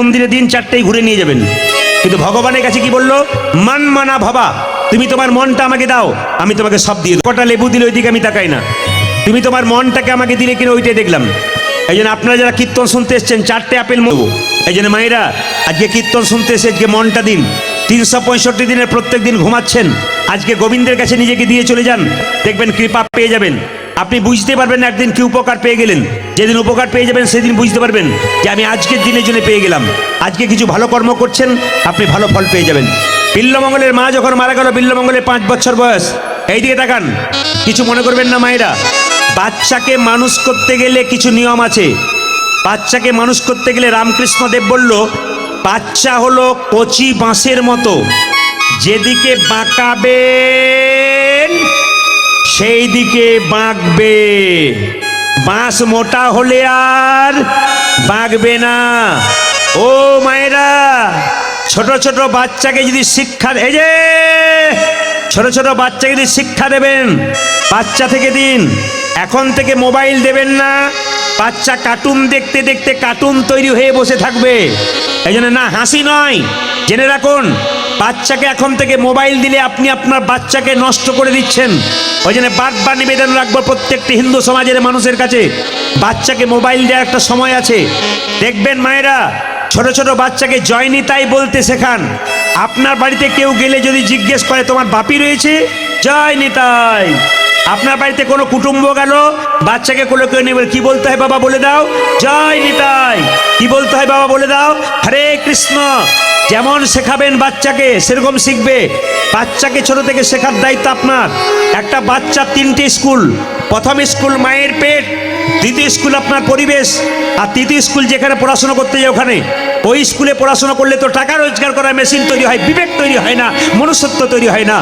মন্দিরে দিন চারটেই ঘুরে নিয়ে যাবেন, কিন্তু ভগবানের কাছে কি বললো? মান মানা ভাবা, তুমি তোমার মনটা আমাকে দাও, আমি তোমাকে সব দিয়ে দেব। কটা লেবু দিলে ওইদিকে আমি তাকাই না, তুমি তোমার মনটাকে আমাকে দিলে কিনা ওইটাই দেখলাম। এই জন্য আপনারা যারা কীর্তন শুনতে এসছেন, চারটে আপেল দেবো। এই জন্য মায়েরা আজকে কীর্তন শুনতে এসে আজকে মনটা দিন। 365 দিনের প্রত্যেক দিন ঘুমাচ্ছেন, আজকে গোবিন্দের কাছে নিজেকে দিয়ে চলে যান, দেখবেন কৃপা পেয়ে যাবেন। আপনি বুঝতে পারবেন না একদিন কি উপকার পেয়ে গেলেন। যেদিন উপকার পেয়ে যাবেন সেদিন বুঝতে পারবেন যে আমি আজকের দিনের জন্য পেয়ে গেলাম। আজকে কিছু ভালো কর্ম করছেন, আপনি ভালো ফল পেয়ে যাবেন। বিল্লমঙ্গলের মা যখন মারা গেল, বিল্লমঙ্গলের 5 বছর বয়স। এইদিকে তাকান, কিছু মনে করবেন না মায়েরা। বাচ্চাকে মানুষ করতে গেলে কিছু নিয়ম আছে। বাচ্চাকে মানুষ করতে গেলে রামকৃষ্ণ দেব বলল, বাচ্চা হলো কচি বাঁশের মতো, যেদিকে বাঁকাবেন সেই দিকে বাঁকবে। বাঁশ মোটা হলে আর বাঁকবে না। ও মায়েরা, ছোট ছোট বাচ্চাকে যদি শিক্ষা, এই যে ছোট ছোট বাচ্চাকে যদি শিক্ষা দেবেন, বাচ্চা থেকে দিন। এখন থেকে মোবাইল দেবেন না, বাচ্চা কার্টুন দেখতে দেখতে কার্টুন তৈরি হয়ে বসে থাকবে। এই জন্য না, হাসি নয়, জেনে রাখুন, বাচ্চাকে এখন থেকে মোবাইল দিলে আপনি আপনার বাচ্চাকে নষ্ট করে দিচ্ছেন। ওই জন্য বারবার নিবেদন রাখবো প্রত্যেকটি হিন্দু সমাজের মানুষের কাছে, বাচ্চাকে মোবাইল দেওয়ার একটা সময় আছে। দেখবেন মায়েরা, ছোট ছোট বাচ্চাকে জয় নিতাই বলতে শেখান। আপনার বাড়িতে কেউ গেলে যদি জিজ্ঞেস করে তোমার বাপি রয়েছে, জয় নিতাই। আপনার বাড়িতে কোনো কুটুম্ব গেল, বাচ্চাকে কোলে করে নেবে, কি বলতে হয় বাবা বলে দাও, জয় নিতাই। কি বলতে হয় বাবা বলে দাও, হরে কৃষ্ণ। যেমন শেখাবেন বাচ্চাকে সেরকম শিখবে। বাচ্চাকে ছোট থেকে শেখার দায়িত্ব আপনার। একটা বাচ্চা 3টে স্কুল, প্রথম স্কুল মায়ের পেট, দ্বিতীয় স্কুল আপনার পরিবেশ, আর তৃতীয় স্কুল যেখানে পড়াশোনা করতে যায় ওখানে। ওই স্কুলে পড়াশোনা করলে তো টাকা রোজগার করার মেশিন তৈরি হয়, বিবেক তৈরি হয় না, মনুষ্যত্ব তৈরি হয় না।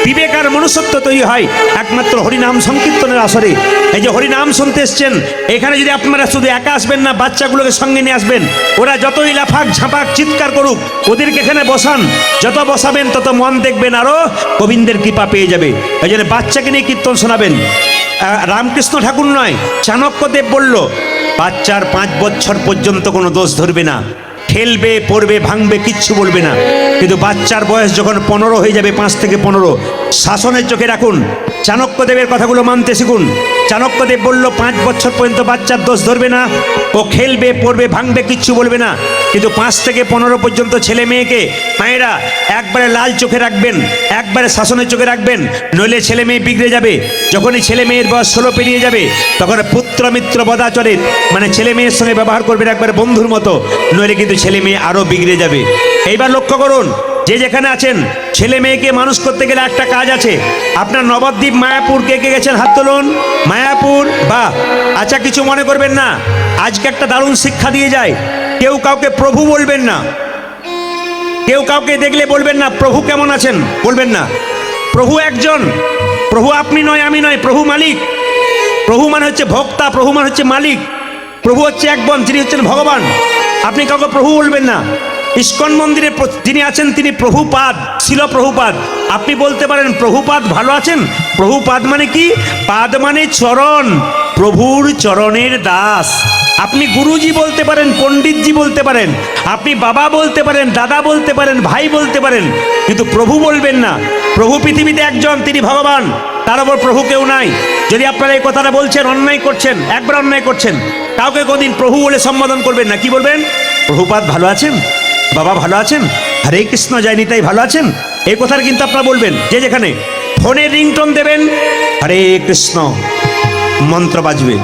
বিবেক আর মনুষ্যত্ব তৈরি হয় একমাত্র হরিনাম সংকীর্তনের আসরে। এই যে হরিনাম শুনতে এসছেন, এখানে যদি আপনারা শুধু একা আসবেন না, বাচ্চাগুলোকে সঙ্গে নিয়ে আসবেন। ওরা যতই লাফাক ঝাঁপাক চিৎকার করুক, ওদেরকে এখানে বসান। যত বসাবেন তত মন দেখবেন আরো গোবিন্দের কৃপা পেয়ে যাবে। এই জন্য বাচ্চাকে নিয়ে কীর্তন শোনাবেন। রামকৃষ্ণ ঠাকুর নয়, চাণক্যদেব বলল, বাচ্চার 5 বছর পর্যন্ত কোনো দোষ ধরবে না, খেলবে পড়বে ভাঙবে কিচ্ছু বলবে না। কিন্তু বাচ্চার বয়স যখন 15 হয়ে যাবে, 5 থেকে 15, শাসনের চোখে রাখুন। চাণক্যদেবের কথাগুলো মানতে শিখুন। চাণক্যদেব বলল 5 বছর পর্যন্ত বাচ্চার দোষ ধরবে না, ও খেলবে পড়বে ভাঙবে কিচ্ছু বলবে না। কিন্তু 5 থেকে 15 পর্যন্ত ছেলে মেয়েকে মায়েরা একবারে লাল চোখে রাখবেন, একবারে শাসনের চোখে রাখবেন, নইলে ছেলে মেয়ে বিগড়ে যাবে। যখনই ছেলে মেয়ের বয়স 16 পেরিয়ে যাবে, তখন পুত্র মিত্র বদাচরে, মানে ছেলে মেয়ের সঙ্গে ব্যবহার করবেন একবারে বন্ধুর মতো, নইলে কিন্তু ছেলে মেয়ে আরো বিগড়ে যাবে। এইবার লক্ষ্য করুন, যে যেখানে আছেন, ছেলে মেয়েকে মানুষ করতে গেলে একটা কাজ আছে। আপনার নবদ্বীপ মায়াপুর কে কে গেছেন হাত তুলুন। মায়াপুর, বাহ। আচ্ছা, কিছু মনে করবেন না, আজকে একটা দারুণ শিক্ষা দিয়ে যায়। কেউ কাউকে প্রভু বলবেন না। কেউ কাউকে দেখলে বলবেন না প্রভু কেমন আছেন, বলবেন না। প্রভু একজন, প্রভু আপনি নয়, আমি নয়, প্রভু মালিক। প্রভু মানে হচ্ছে ভোক্তা, প্রভু মানে হচ্ছে মালিক। প্রভু হচ্ছে একজন, যিনি হচ্ছেন ভগবান। আপনি কাউকে প্রভু বলবেন না। ইস্কন মন্দিরে যিনি আছেন তিনি প্রভুপাদ, ছিল প্রভুপাদ। আপনি বলতে পারেন প্রভুপাদ ভালো আছেন। প্রভুপাদ মানে কি? পাদ মানে চরণ, প্রভুর চরণের দাস। আপনি গুরুজি বলতে পারেন, পণ্ডিতজি বলতে পারেন, আপনি বাবা বলতে পারেন, দাদা বলতে পারেন, ভাই বলতে পারেন, কিন্তু প্রভু বলবেন না। প্রভু পৃথিবীতে একজন, তিনি ভগবান, তার উপর প্রভু কেউ নাই। যদি আপনারা এই কথাটা বলছেন, অন্যায় করছেন, একবার অন্যায় করছেন। কাউকে কোনদিন প্রভু বলে সম্বোধন করবেন না। কি বলবেন? প্রভুপাদ ভালো আছেন, বাবা ভালো আছেন, হরে কৃষ্ণ জয় নিতাই ভালো আছেন, এই কথাটা কিন্তু আপনারা বলবেন। যে যেখানে ফোনে রিংটোন দেবেন, হরে কৃষ্ণ মন্ত্র বাজবে।